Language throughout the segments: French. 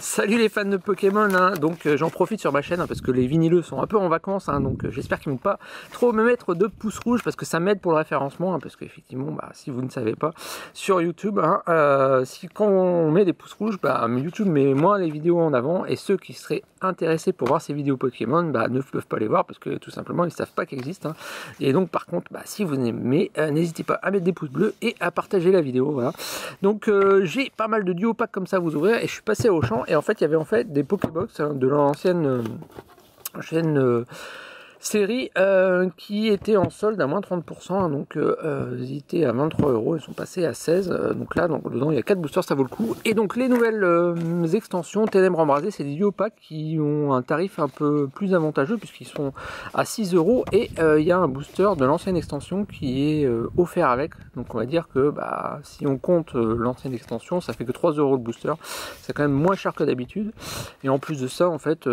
Salut les fans de Pokémon, hein. Donc j'en profite sur ma chaîne hein, parce que les vinyleux sont un peu en vacances, hein, donc j'espère qu'ils ne vont pas trop me mettre de pouces rouges parce que ça m'aide pour le référencement, hein, parce qu'effectivement, bah, si vous ne savez pas, sur YouTube, hein, quand on met des pouces rouges, bah, YouTube met moins les vidéos en avant et ceux qui seraient intéressés pour voir ces vidéos Pokémon bah, ne peuvent pas les voir parce que tout simplement ils ne savent pas qu'elles existent. Hein. Et donc par contre, bah, si vous aimez, n'hésitez pas à mettre des pouces bleus et à partager la vidéo. Voilà. Donc j'ai pas mal de duo packs comme ça à vous ouvrir et je suis passé au champ. Et en fait, il y avait en fait des Pokébox hein, de l'ancienne chaîne série qui étaient en solde à moins 30%. Hein, donc ils étaient à 23 €, ils sont passés à 16. Donc là, dedans, il y a 4 boosters, ça vaut le coup. Et donc les nouvelles extensions Ténèbres Embrasées, c'est des duo packs qui ont un tarif un peu plus avantageux puisqu'ils sont à 6 €. Et il y a un booster de l'ancienne extension qui est offert avec. Donc on va dire que bah, si on compte l'ancienne extension, ça fait que 3 € le booster. C'est quand même moins cher que d'habitude. Et en plus de ça, en fait,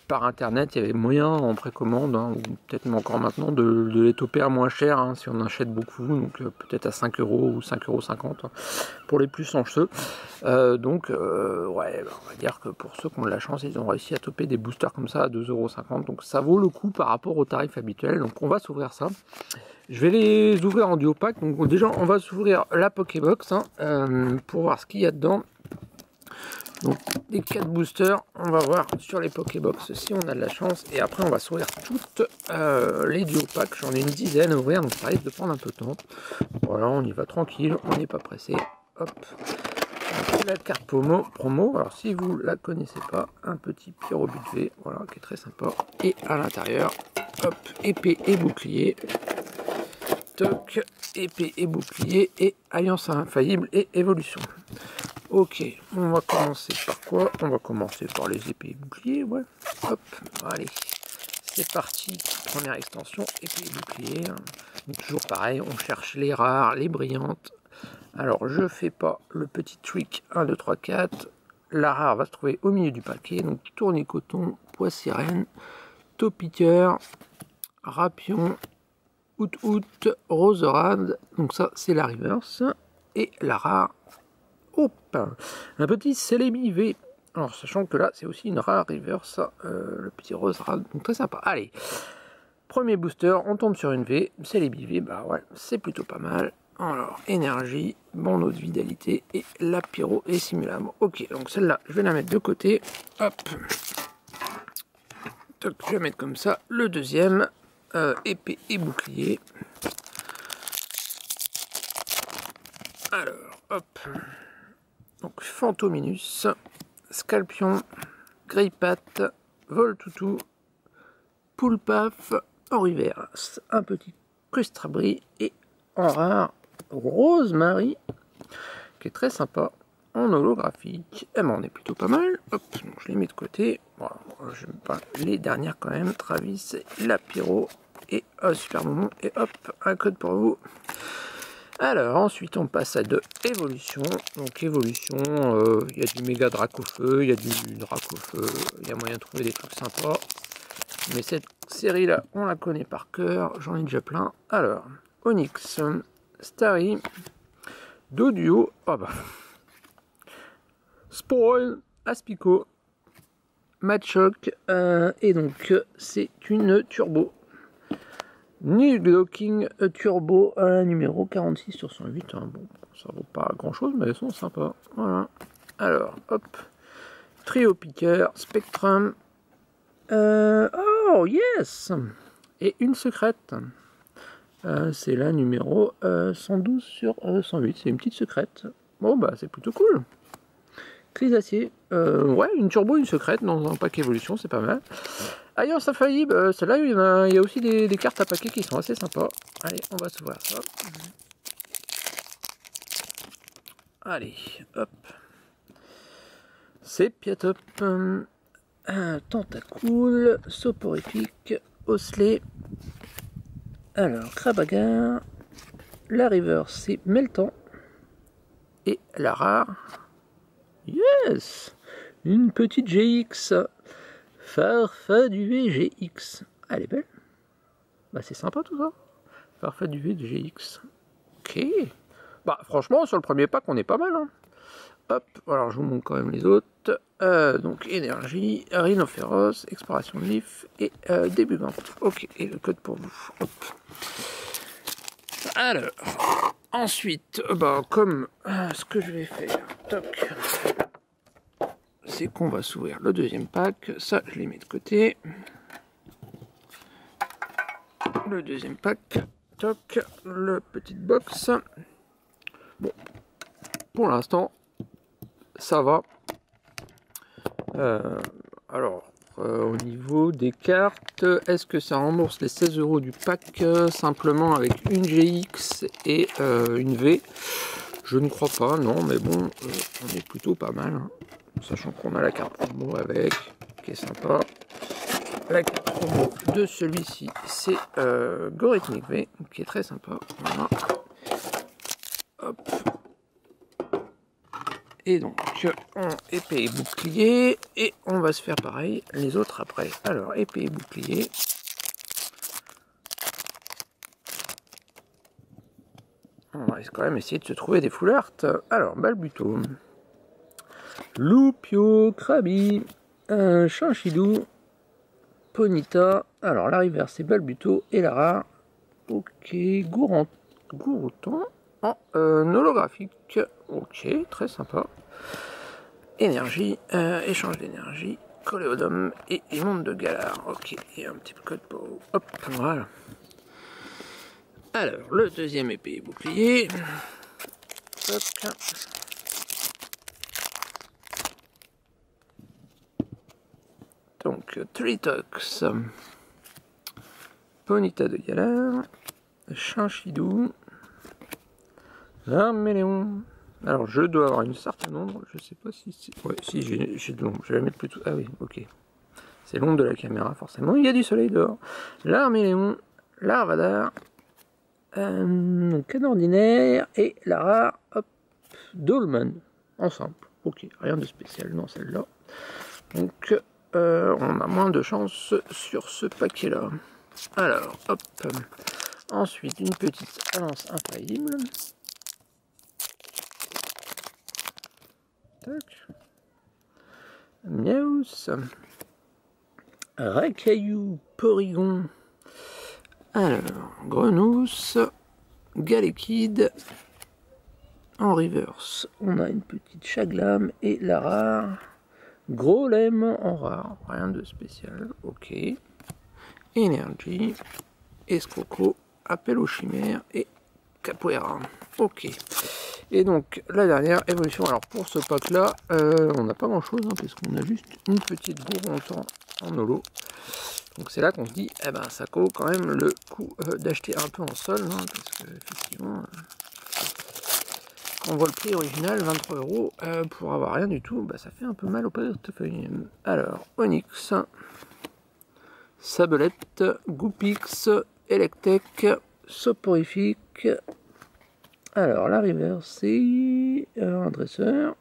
par internet, il y avait moyen en précommande, hein, ou peut-être même encore maintenant, de les toper à moins cher hein, si on achète beaucoup, donc peut-être à 5 € ou 5,50 € hein, pour les plus chanceux. Ouais, on va dire que pour ceux qui ont de la chance, ils ont réussi à toper des boosters comme ça à 2,50 €, donc ça vaut le coup par rapport au tarif habituel. Donc on va s'ouvrir ça. Je vais les ouvrir en duo pack. Donc déjà, on va s'ouvrir la Pokébox hein, pour voir ce qu'il y a dedans. Donc les 4 boosters, on va voir sur les Pokébox si on a de la chance. Et après on va s'ouvrir toutes les duo packs. J'en ai une dizaine à ouvrir, donc ça risque de prendre un peu de temps. Voilà, on y va tranquille, on n'est pas pressé. Hop. Donc, la carte promo, alors si vous la connaissez pas, un petit Pyrobutte V, voilà, qui est très sympa. Et à l'intérieur, hop, épée et bouclier. Toc, épée et bouclier et alliance infaillible et évolution. Ok, on va commencer par quoi? On va commencer par les épées et boucliers, ouais. Hop, allez, c'est parti. Première extension, épée et bouclier. Donc toujours pareil, on cherche les rares, les brillantes. Alors je fais pas le petit trick 1, 2, 3, 4. La rare va se trouver au milieu du paquet. Donc tourne-coton, pois sirène, taupiqueur, rapion, out, roserade. Donc ça c'est la reverse. Et la rare. Hop, un petit Celebi V. Alors, sachant que là, c'est aussi une rare reverse, le petit roserade, donc très sympa. Allez, premier booster, on tombe sur une V. Celebi V, bah ouais, c'est plutôt pas mal. Alors, énergie, bon eau de vitalité et la pyro et simulable. Ok, donc celle-là, je vais la mettre de côté. Hop. Toc, je vais mettre comme ça. Le deuxième, épée et bouclier. Alors, hop. Donc Fantominus, Scalpion, Greypat, Voltoutou, Poulpaf, en reverse, un petit Crustrabri et en rare Rosemary, qui est très sympa, en holographique. Et ben on est plutôt pas mal. Hop, donc je les mets de côté. Voilà, je mets pas les dernières quand même. Travis, la Pyro et un super moment. Et hop, un code pour vous. Alors ensuite on passe à de évolution. Donc évolution, il y a du méga Dracofeu, il y a du Dracofeu, il y a moyen de trouver des trucs sympas. Mais cette série là, on la connaît par cœur, j'en ai déjà plein. Alors, Onyx, Starry, Doduo, oh bah, Spoil, Aspico, Machoke, et donc c'est une turbo. Nidoking Turbo numéro 46 sur 108. Hein. Bon, ça vaut pas grand chose, mais elles sont sympas. Voilà. Alors, hop. Trio Piqueur, Spectrum. Oh, yes! Et une secrète. C'est la numéro 112 sur 108. C'est une petite secrète. Bon, bah, c'est plutôt cool. Crisacier. Ouais, une turbo, une secrète dans un pack évolution, c'est pas mal. Alliance infaillible, celle-là, il y a aussi des cartes à paquet qui sont assez sympas. Allez, on va s'ouvrir ça. Allez, hop. C'est Piatop. Tentacool, Soporifique, Osley. Alors, Crabagar. La river, c'est Meltan. Et la rare. Yes! Une petite GX. Farfaduvé GX. Elle est belle. Bah c'est sympa tout ça. Farfaduvé GX. Ok. Bah franchement sur le premier pack on est pas mal. Hein. hop, alors je vous montre quand même les autres. Donc énergie, rhinophéros, exploration de l'if et débugante. Ok, et le code pour vous. Hop. Alors, ensuite, comme ce que je vais faire, toc, c'est qu'on va s'ouvrir le deuxième pack. Ça, je les mets de côté. Le deuxième pack, toc, le petite box. Bon, pour l'instant, ça va. Au niveau des cartes, est-ce que ça rembourse les 16 € du pack simplement avec une GX et une V? Je ne crois pas, non, mais bon, on est plutôt pas mal, hein, sachant qu'on a la carte promo avec, qui est sympa. La carte promo de celui-ci, c'est Gorithmic V, qui est très sympa. Voilà. Hop. Et donc, épée et bouclier, et on va se faire pareil, les autres après. Alors, épée et bouclier. On va quand même essayer de se trouver des full art. Alors, Balbuto, Lupio, Krabi, Chanchidou, Ponyta. Alors, la river, c'est Balbuto, et la rare, ok, Gourouton. En holographique, ok, très sympa. Énergie, échange d'énergie, Coléodome et monde de Galar. Ok, et un petit code pour vous. Hop, voilà. Alors, le deuxième épée et bouclier. Hop. Donc, Tritox, Ponyta de Galar, Chanchidou, Arméléon. Alors je dois avoir une certaine ombre, je sais pas si c'est... Ouais, si j'ai de l'ombre, je vais la mettre plutôt... Ah oui, ok. C'est l'ombre de la caméra, forcément. Il y a du soleil dehors. L'Arméléon, l'Arvadar, Canne ordinaire et la rare, hop, Dolman, en simple. Ok, rien de spécial dans celle-là. Donc, on a moins de chance sur ce paquet-là. Alors, hop. Ensuite, une petite lance infaillible. Tac. Miaus. Racaillou, Porygon. Alors, Grenousse. Galekid. En reverse, on a une petite Chaglam et la rare. Grolem en rare. Rien de spécial. Ok. Énergie. Escroco. Appel aux chimères et Capoeira. Ok. Et donc la dernière évolution. Alors pour ce pack là, on n'a pas grand chose, hein, parce qu'on a juste une petite Gourouton en holo. Donc c'est là qu'on se dit, eh ben ça vaut quand même le coup d'acheter un peu en sol, hein, parce que effectivement, quand on voit le prix original, 23 €, pour avoir rien du tout, bah, ça fait un peu mal au portefeuille. Alors, Onyx, Sabelette, Goupix, Electek, Soporifique. Alors, la river, c'est un dresseur.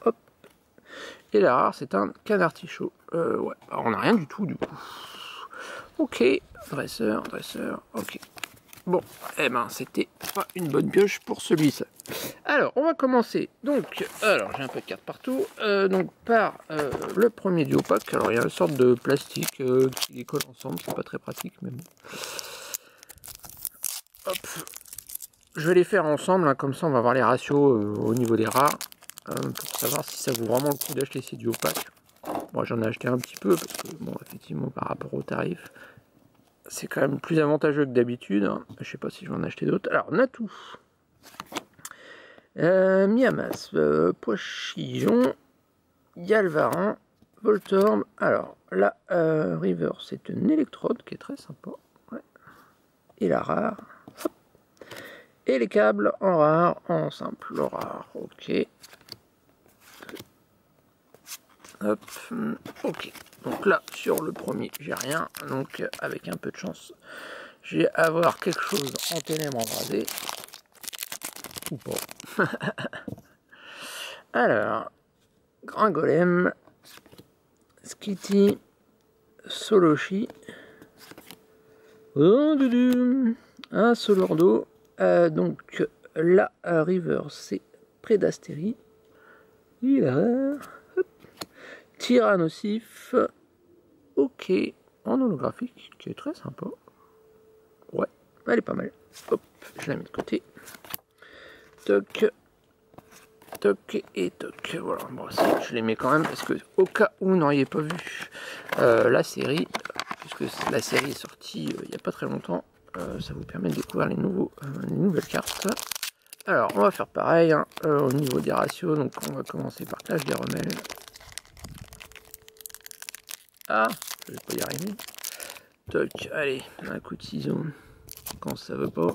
Hop. Et la rare, c'est un canartichaud. Ouais, alors, on n'a rien du tout, du coup. Ok, dresseur, ok. Bon, eh ben, c'était pas une bonne pioche pour celui-ci. Alors, on va commencer. Donc, alors, j'ai un peu de cartes partout. Donc, par le premier duo pack. Alors, il y a une sorte de plastique qui les colle ensemble. C'est pas très pratique, mais bon. Hop. Je vais les faire ensemble, hein, comme ça on va voir les ratios au niveau des rares, pour savoir si ça vaut vraiment le coup d'acheter ces duo packs. Moi j'en ai acheté un petit peu, parce que bon, effectivement par rapport au tarif, c'est quand même plus avantageux que d'habitude. Hein. Je sais pas si je vais en acheter d'autres. Alors Natou, Miamas, Poichillon, Yalvarin, Voltorb. Alors la River, c'est une électrode qui est très sympa. Ouais. Et la rare. Et les câbles en rare, en simple, rare, ok. Hop, ok. Donc là, sur le premier, j'ai rien. Donc, avec un peu de chance, je vais avoir quelque chose en ténèbres embrasées. Ou pas. Alors, Grand Golem, Skitty, Soloshi, un Solordo. Donc, la river, c'est Prédastérie. Il est rare. Tyrannosif. Ok. En holographique, qui est très sympa. Ouais, elle est pas mal. Hop, je la mets de côté. Toc. Toc et toc. Voilà, bon, je les mets quand même parce que au cas où vous n'auriez pas vu la série, puisque la série est sortie il n'y a pas très longtemps, ça vous permet de découvrir les nouvelles cartes. Alors, on va faire pareil hein, au niveau des ratios. Donc, on va commencer par Clash des Rebelles. Ah, je vais pas y arriver. Toc, allez, un coup de ciseau quand ça veut pas.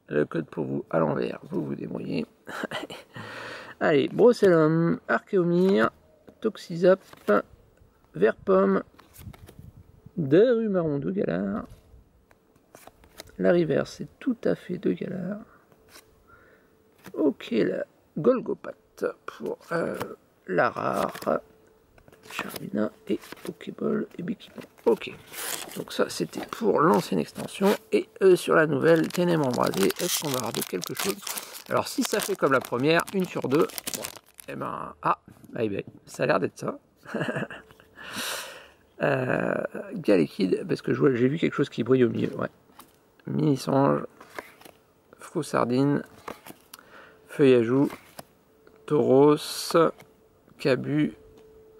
Le code pour vous à l'envers, vous vous débrouillez. Allez, Brocellum, Archéomir, Toxizap, Verpomme, Darumaron de Galar. La River, c'est tout à fait de Galar. Ok, la Golgopat pour la rare. Charmina et Pokéball et Bikipon. Ok, donc ça c'était pour l'ancienne extension. Et sur la nouvelle, Ténèbres embrasées, est-ce qu'on va avoir de quelque chose? Alors si ça fait comme la première, 1 sur 2, bon, et ben, ben, ça a l'air d'être ça. Galekid, parce que j'ai vu quelque chose qui brille au milieu, ouais. Mini-Sange, Froussardine, Feuillajou, Tauros, Cabu,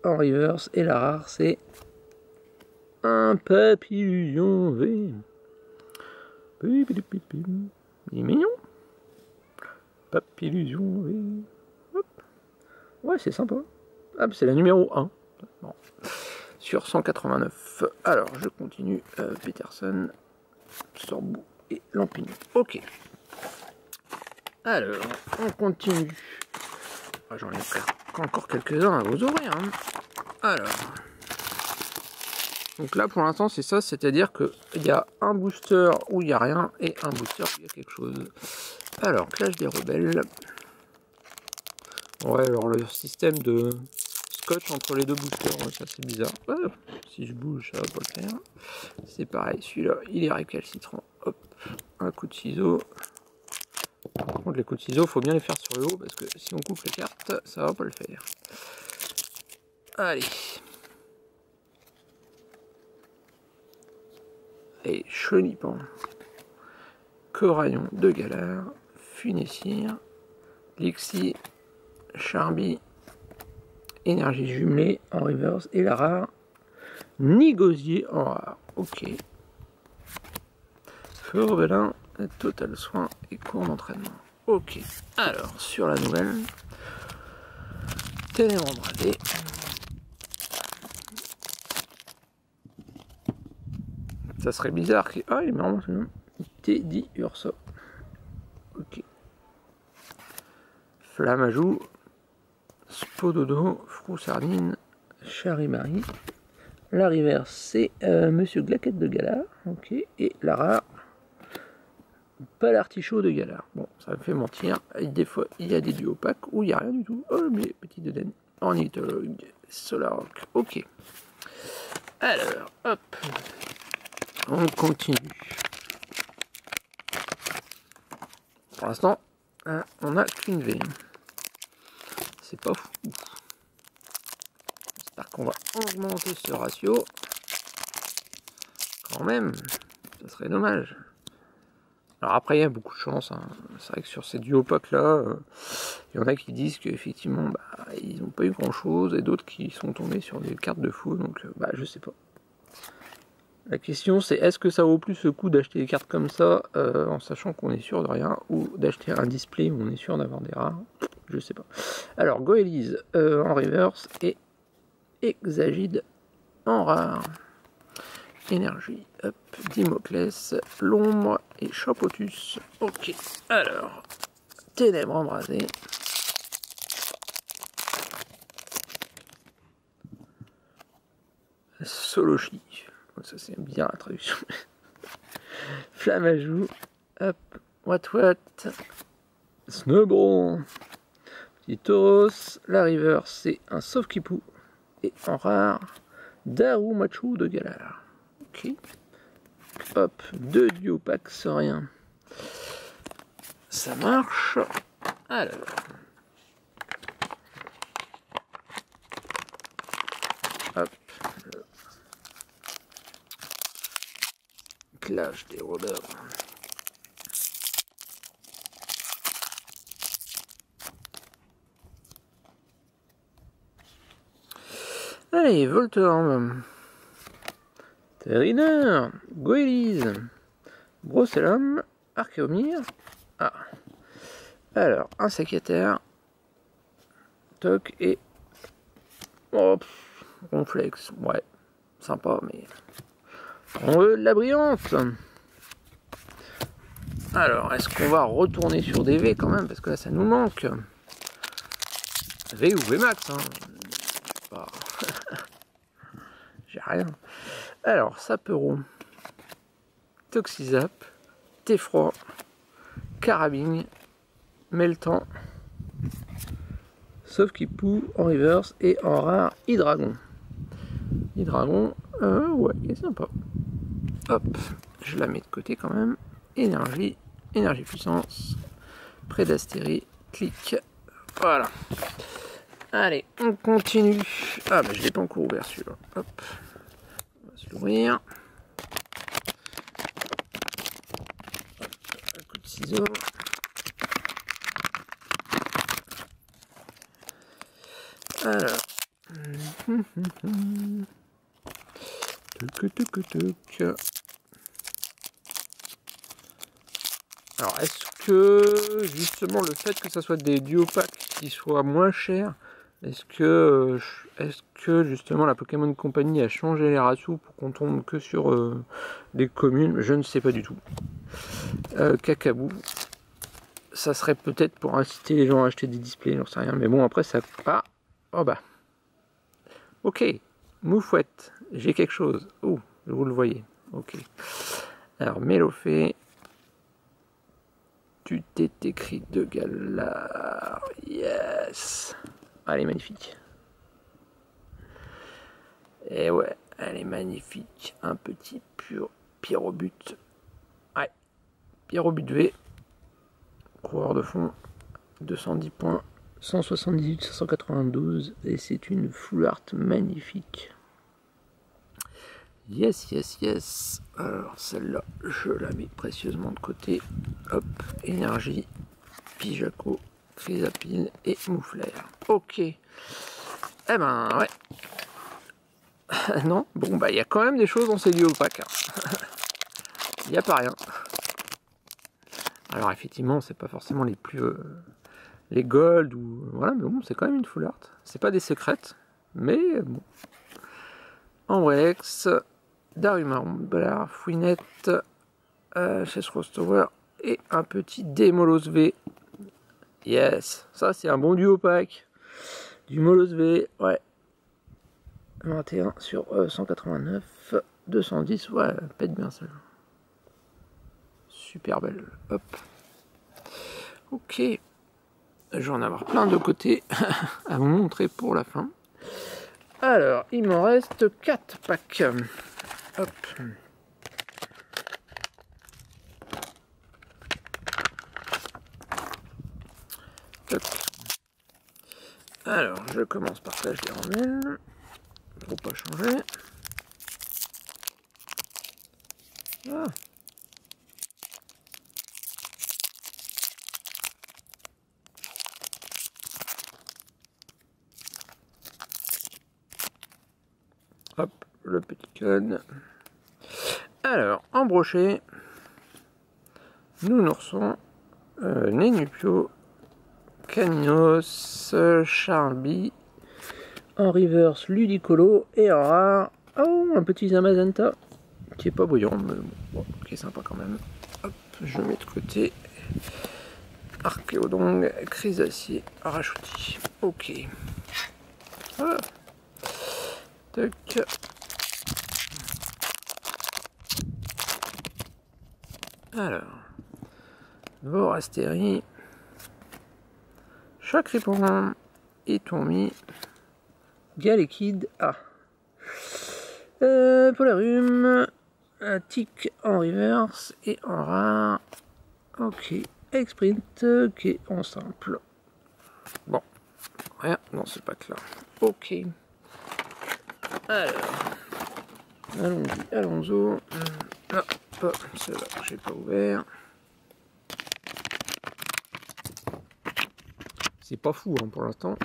en reverse, et la rare c'est un Papillusion V. Il est mignon. Papillusion V. Hop. Ouais, c'est sympa. Ah, c'est la numéro 1. Bon. Sur 189. Alors, je continue. Peterson, Sorbou et Lampignon. Ok. Alors, on continue. Ah, j'en ai encore quelques-uns à vous ouvrir. Hein. Alors. Donc là, pour l'instant, c'est ça. C'est-à-dire qu'il y a un booster où il n'y a rien et un booster où il y a quelque chose. Alors, Clash des Rebelles. Ouais, alors le système de scotch entre les deux boosters, ouais, ça c'est bizarre. Ouais, si je bouge, ça va pas le faire. C'est pareil, celui-là, il est récalcitrant. Hop, un coup de ciseau. Par contre, les coups de ciseau, faut bien les faire sur le haut parce que si on coupe les cartes, ça va pas le faire. Allez. Et Chenipan. Coraillon de Galar. Funessir. Lixi. Charby. Énergie jumelée en reverse. Et la rare. Nigosier en rare. Ok. Feu rebellin. Total soin et cours d'entraînement. Ok. Alors, sur la nouvelle. Ténèbres embrasées. Ça serait bizarre qu'il... Ah, il est marrant, c'est bon. Teddy Ursa. Ok. Flammajou. Spododo. Froussardine. Charimari. La river, c'est Monsieur Glaquette de Galar. Ok. Et la rare. Pas l'artichaut de Galar. Bon, ça me fait mentir. Et des fois, il y a des duos opaques où il n'y a rien du tout. Oh, mais petit Deden. Ornithologue. Solarrock. Ok. Alors, hop. On continue. Pour l'instant, on n'a qu'une V. C'est pas fou. J'espère qu'on va augmenter ce ratio. Quand même, ça serait dommage. Alors après, il y a beaucoup de chance. Hein. C'est vrai que sur ces duos packs là, il y en a qui disent qu'effectivement, bah, ils n'ont pas eu grand chose, et d'autres qui sont tombés sur des cartes de fou. Donc, bah, je sais pas. La question c'est est-ce que ça vaut plus le coup d'acheter des cartes comme ça en sachant qu'on est sûr de rien ou d'acheter un display où on est sûr d'avoir des rares. Je sais pas. Alors Goélise en reverse et Exagide en rare. Énergie, hop, Dimoclès, l'ombre et Chapotus. Ok, alors Ténèbres embrasées. Solochi. Ça c'est bien la traduction. Flammajou. Hop. What. Snowball. Petit Tauros. La river c'est un Sauf-Kipou. Et en rare, Darumachu de Galar. Ok. Hop, 2 duo packs sauriens. Ça marche. Alors. Hop. Clash des rôdeurs. Allez, Voltorb. Terriner. Goélise. Brocellum. Archéomir. Ah. Alors, un secrétaire. Toc et... Oh, Ronflex. Ouais, sympa, mais... On veut de la brillante. Alors, est-ce qu'on va retourner sur des V quand même? Parce que là, ça nous manque. V ou Vmax, hein. Bah... J'ai rien. Alors, Sapero. Toxizap. Tefroid. Carabine. Meltan. Sauf qu'il poue en reverse et en rare Hydragon. Hydragon, ouais, il est sympa. Hop, je la mets de côté quand même. Énergie, énergie puissance. Prédastérie, clic. Voilà. Allez, on continue. Ah, bah je l'ai pas encore ouvert celui-là. Hop, on va se l'ouvrir. Un coup de ciseau. Alors. Alors, est-ce que justement le fait que ça soit des duo packs qui soient moins chers, est-ce que justement la Pokémon Company a changé les ratios pour qu'on tombe que sur des communes? Je ne sais pas du tout. Cacabou, ça serait peut-être pour inciter les gens à acheter des displays, j'en sais rien, mais bon, après ça. Ah, oh bah. Ok, Moufouette, j'ai quelque chose. Oh, vous le voyez. Ok. Alors, Mélofée. Tu t'es écrit de Galar. Yes. Elle est magnifique. Et ouais, elle est magnifique. Un petit pur Pyrobut. Ouais. Pyrobut V. Coureur de fond. 210 points. 178, 592. Et c'est une full art magnifique. Yes, yes, yes. Alors celle-là, je la mets précieusement de côté. Hop, énergie, Pijaco, Chrysapile et Mouflaire. Ok. Eh ben, ouais. Non, bon, bah, il y a quand même des choses dans ces duos packs. Il n'y a pas rien. Alors, effectivement, c'est pas forcément les plus... les gold ou... Voilà, mais bon, c'est quand même une full art. C'est pas des secrètes, mais bon. Ambrex, Darumar, Ballard, Fouinette, Chess Rose Tower et un petit Démolos V. Yes, ça c'est un bon duo pack. Du Molos V, ouais. 21 sur 189, 210, ouais, pète bien ça. Super belle, hop. Ok, je vais en avoir plein de côtés à vous montrer pour la fin. Alors, il m'en reste 4 packs. Hop. Hop. Alors, je commence par tâche des rondelles. Faut pas changer. Ah. Hop, le petit code. Alors, en brochet, Nounourson, Nénupio, Caninos, Charby, en reverse Ludicolo et en rare, oh, un petit Zamazenta qui est pas brillant, mais bon, qui est sympa quand même. Hop, je mets de côté. Archéodong, Chrysacier, Rachouti. Ok. Voilà. Tac. Alors, Vorastérie, Chacripon, Etourmi, Galekid, Polarum, Tic en reverse et en rare. Ok, Exprint qui est en simple. Bon, rien dans ce pack là. Ok. Alors, allons-y, allons-y. Hop, celle-là, j'ai pas ouvert. C'est pas fou hein, pour l'instant.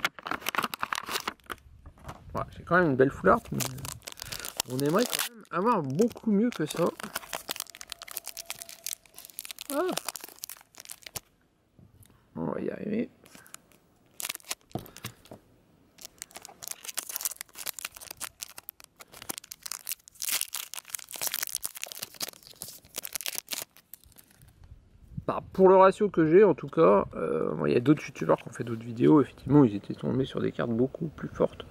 Ouais, j'ai quand même une belle full art, mais on aimerait quand même avoir beaucoup mieux que ça. Ah. On va y arriver. Bah, pour le ratio que j'ai en tout cas, il y a d'autres youtubeurs qui ont fait d'autres vidéos, effectivement ils étaient tombés sur des cartes beaucoup plus fortes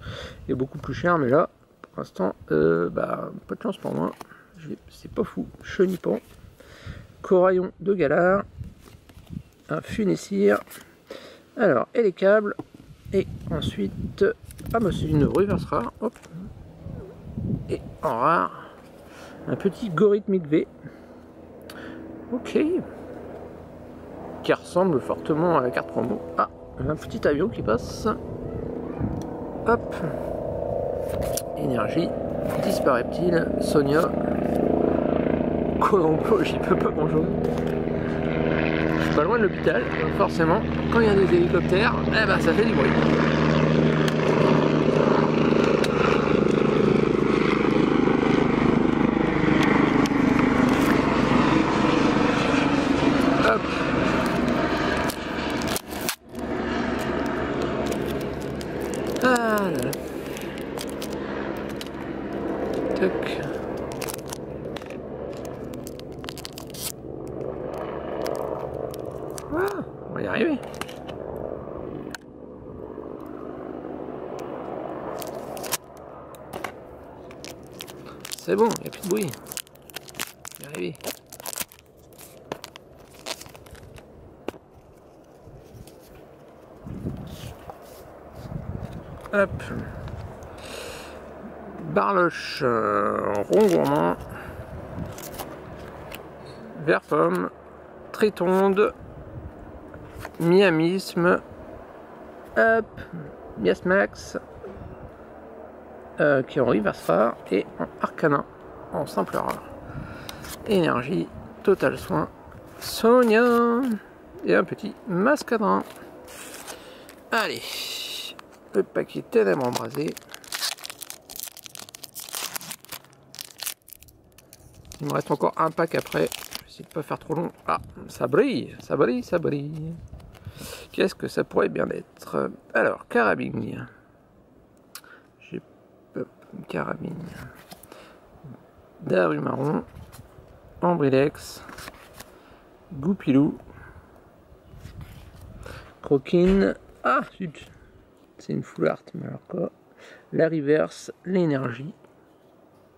et beaucoup plus chères, mais là pour l'instant bah, pas de chance pour moi, c'est pas fou. Chenipan, Coraillon de Galar, un Funessir, alors et les câbles, et ensuite ah bah c'est une reverse rare, hop, et en rare un petit Gorithmic V, ok, qui ressemble fortement à la carte promo. Ah, un petit avion qui passe. Hop. Énergie. Disparaît-il. Sonia. Colombo, j'y peux pas grand chose. Je suis pas loin de l'hôpital, forcément. Quand il y a des hélicoptères, eh ben ça fait du bruit. Hop. Ah là là. Toc. Ah, on va y arriver. C'est bon, il n'y a plus de bruit. On va y arriver. Hop. Barloche, rond gourmand, vert pomme, tritonde, miamisme, hop, miasmax, qui est en reverse rare, et en arcana, en simple rare. Énergie, total soin, Sonia, et un petit mascadrin. Allez, le paquet ténèbres embrasé. Il me reste encore un pack après. Je vais essayer de pas faire trop long. Ah, ça brille, ça brille, ça brille. Qu'est-ce que ça pourrait bien être? Alors, carabine. J'ai une carabine. Daru marron. Ambrilex. Goupilou. Croquine. Ah, zut. C'est une full art, mais alors quoi? La reverse, l'énergie.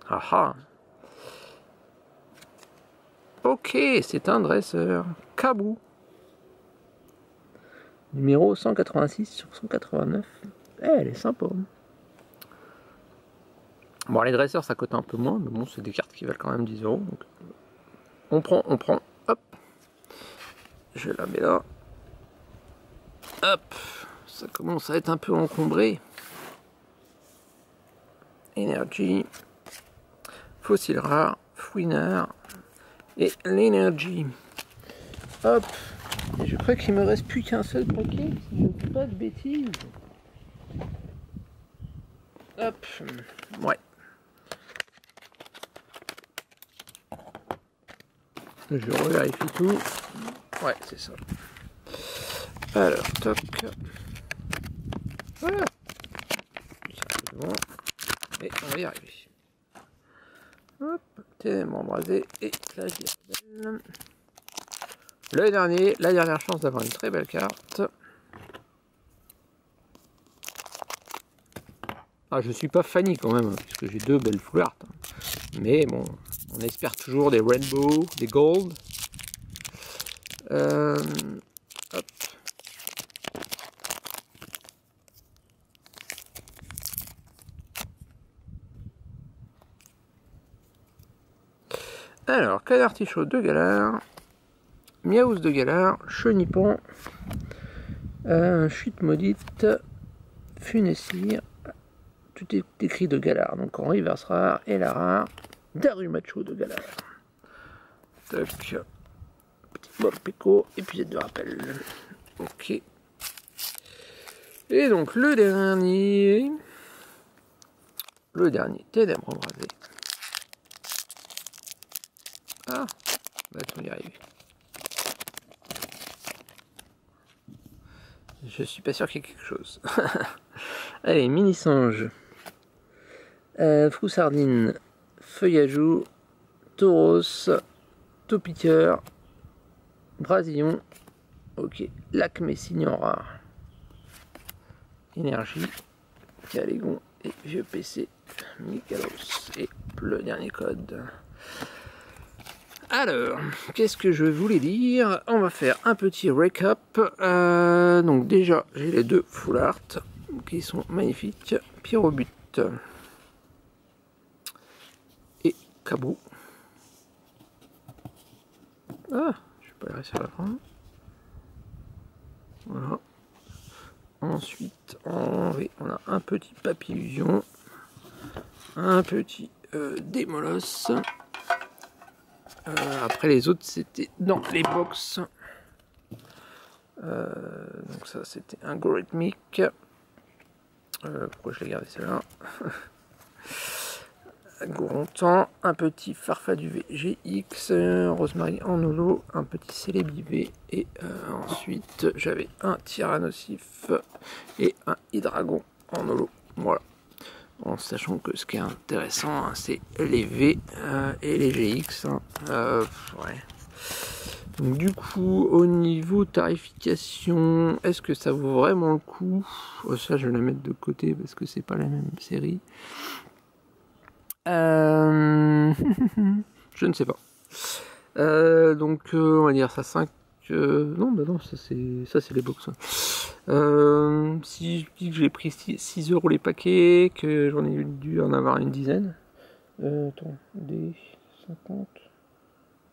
Ah ah. Ok, c'est un dresseur. Kabou. Numéro 186 sur 189. Eh, elle est sympa. Bon, les dresseurs, ça coûte un peu moins, mais bon, c'est des cartes qui valent quand même 10 €. Donc on prend. Hop. Je la mets là. Hop. Ça commence à être un peu encombré. Énergie. Fossile rare. Fouinard. Et l'énergie. Hop. Et je crois qu'il me reste plus qu'un seul paquet, si je ne dis pas de bêtises. Hop. Ouais. Je revérifie tout. Ouais, c'est ça. Alors, toc. Voilà. C'est bon. Et on va y arriver. Hop. Ténèbres embrasé et la girdelle. Le dernier, la dernière chance d'avoir une très belle carte. Ah, je suis pas fanny quand même, puisque j'ai deux belles full art. Mais bon, on espère toujours des rainbow, des gold. Hop. Alors, Canartichaud de Galar, Miaouz de Galar, Chenipan, Chute Maudite, Funessir, tout est écrit de Galar, donc en reverse rare, et la rare, Darumacho de Galar. Tac, petit Bob Pico, épisode de rappel. Ok. Et donc le dernier ténèbres embrasées. Ah, va-t-on y arriver? Je suis pas sûr qu'il y ait quelque chose. Allez, mini singe, Froussardine, Feuillajou, Tauros, Taupiqueur, Brasillon, ok, Lac Messignon rare, Énergie, Calégon et Vieux PC, Mikalos, et le dernier code. Alors, qu'est-ce que je voulais dire? On va faire un petit récap. Donc déjà, j'ai les deux full art qui sont magnifiques. Pyrobut et Cabou. Ah, je vais pas les réussir à la prendre. Voilà. Ensuite, en V, on a un petit Papillusion, un petit Démolos. Après les autres c'était dans les box. Donc ça c'était un Gorithmic. Pourquoi je l'ai gardé celle-là? Gorontan, un petit Farfadet VGX, Rosemary en holo, un petit Célébi et ensuite j'avais un Tyrannosif et un Hydragon en holo. Voilà. En sachant que ce qui est intéressant, hein, c'est les V et les GX. Hein. Ouais. Donc, du coup, au niveau tarification, est-ce que ça vaut vraiment le coup? Ça, je vais la mettre de côté parce que c'est pas la même série. Je ne sais pas. Donc, on va dire ça 5. Non, bah non, ça c'est les box. Hein. Si je dis que j'ai pris 6 € les paquets, que j'en ai dû en avoir une dizaine. Attends, des 50.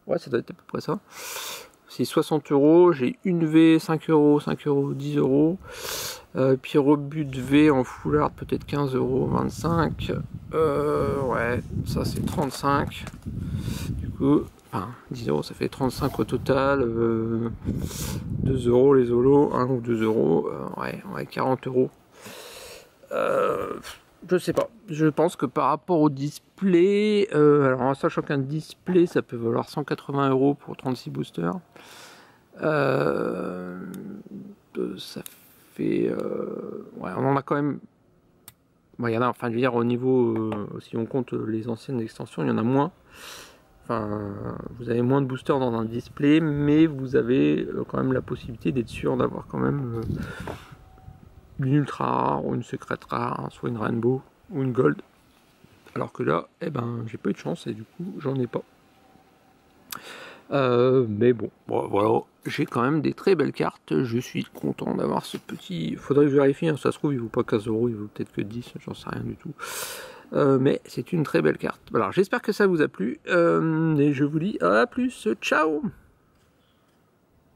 Ouais, ça doit être à peu près ça. C'est 60 €. J'ai une V, 5 €, 5 €, 10 €. Pyrobut V en full art, peut-être 15 €, 25. Ouais, ça c'est 35. Du coup. Enfin, 10 €, ça fait 35 au total, 2 € les holos, 1 ou 2 €, ouais, 40 €. Je sais pas, je pense que par rapport au display, alors en sachant qu'un display ça peut valoir 180 € pour 36 boosters, ça fait, ouais, on en a quand même, bon, il y en a, enfin je veux dire au niveau, si on compte les anciennes extensions, il y en a moins. Enfin, vous avez moins de boosters dans un display, mais vous avez quand même la possibilité d'être sûr d'avoir quand même une ultra rare ou une secrète rare, hein, soit une rainbow ou une gold. Alors que là, eh ben, j'ai pas eu de chance et du coup, j'en ai pas. Mais bon, voilà, j'ai quand même des très belles cartes. Je suis content d'avoir ce petit. Faudrait que je vérifie, hein, ça se trouve, il vaut pas 15 €, il vaut peut-être que 10, j'en sais rien du tout. Mais c'est une très belle carte. Alors j'espère que ça vous a plu et je vous dis à plus, ciao.